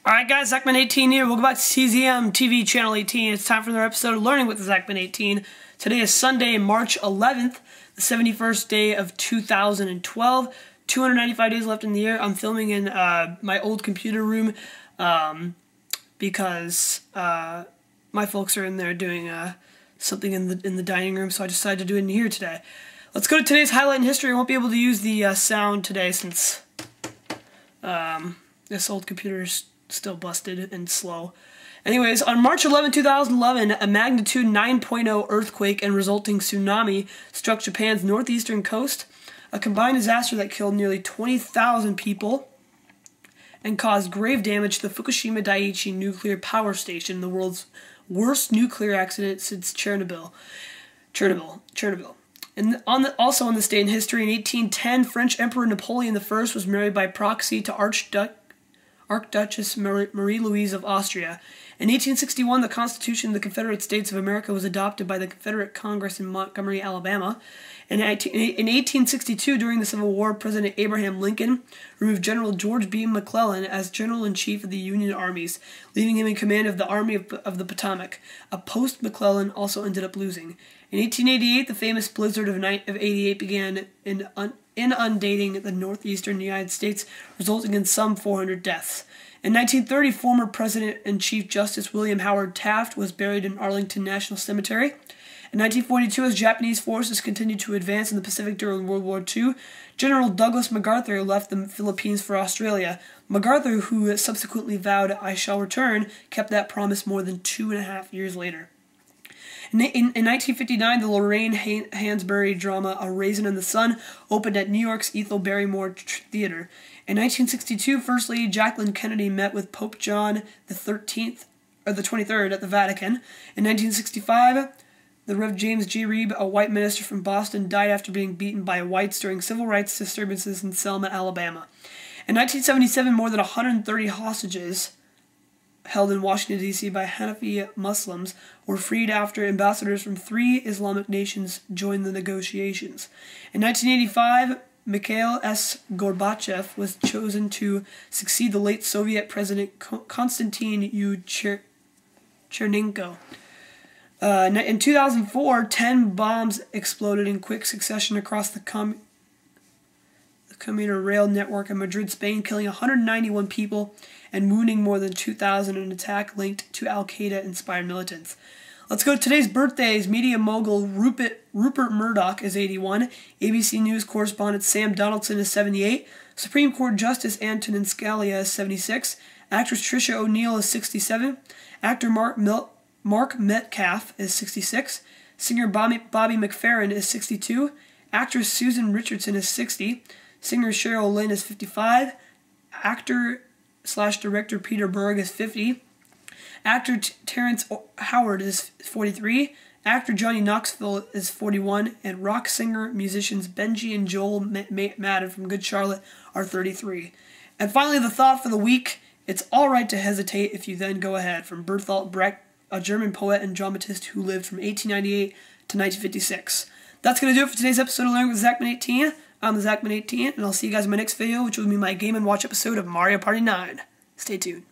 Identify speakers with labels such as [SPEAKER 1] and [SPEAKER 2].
[SPEAKER 1] Alright guys, Zachman18 here. Welcome back to TZM TV Channel 18. It's time for another episode of Learning with the Zachman18. Today is Sunday, March 11th, the 71st day of 2012. 295 days left in the year. I'm filming in my old computer room because my folks are in there doing something in the dining room, so I decided to do it in here today. Let's go to today's highlight in history. I won't be able to use the sound today since this old computer's still busted and slow. Anyways, on March 11, 2011, a magnitude 9.0 earthquake and resulting tsunami struck Japan's northeastern coast, a combined disaster that killed nearly 20,000 people and caused grave damage to the Fukushima Daiichi nuclear power station, the world's worst nuclear accident since Chernobyl. And also on this day in history, in 1810, French Emperor Napoleon I was married by proxy to Archduchess Marie-Louise of Austria. In 1861, the Constitution of the Confederate States of America was adopted by the Confederate Congress in Montgomery, Alabama. In 1862, during the Civil War, President Abraham Lincoln removed General George B. McClellan as General-in-Chief of the Union armies, leaving him in command of the Army of the Potomac, a post McClellan also ended up losing. In 1888, the famous blizzard of 88 began inundating the northeastern United States, resulting in some 400 deaths. In 1930, former President and Chief Justice William Howard Taft was buried in Arlington National Cemetery. In 1942, as Japanese forces continued to advance in the Pacific during World War II, General Douglas MacArthur left the Philippines for Australia. MacArthur, who subsequently vowed, "I shall return," kept that promise more than 2.5 years later. In 1959, the Lorraine Hansberry drama A Raisin in the Sun opened at New York's Ethel Barrymore Theater. In 1962, First Lady Jacqueline Kennedy met with Pope John the 23rd at the Vatican. In 1965, the Rev. James G. Reeb, a white minister from Boston, died after being beaten by whites during civil rights disturbances in Selma, Alabama. In 1977, more than 130 hostages held in Washington, D.C. by Hanafi Muslims were freed after ambassadors from 3 Islamic nations joined the negotiations. In 1985, Mikhail S. Gorbachev was chosen to succeed the late Soviet President Konstantin U. Chernenko. In 2004, 10 bombs exploded in quick succession across the commuter rail network in Madrid, Spain, killing 191 people and wounding more than 2,000 in an attack linked to Al-Qaeda-inspired militants. Let's go to today's birthdays. Media mogul Rupert Murdoch is 81. ABC News correspondent Sam Donaldson is 78. Supreme Court Justice Antonin Scalia is 76. Actress Trisha O'Neil is 67. Actor Mark Metcalf is 66. Singer Bobby McFerrin is 62. Actress Susan Richardson is 60. Singer Cheryl Lynn is 55. Actor/director Peter Berg is 50. Actor Terrence Howard is 43. Actor Johnny Knoxville is 41. And rock singer-musicians Benji and Joel Madden from Good Charlotte are 33. And finally, the thought for the week: it's all right to hesitate if you then go ahead. From Bertolt Brecht, a German poet and dramatist who lived from 1898 to 1956. That's going to do it for today's episode of Learning with Zachman18. I'm the Zachman18, and I'll see you guys in my next video, which will be my Game & Watch episode of Mario Party 9. Stay tuned.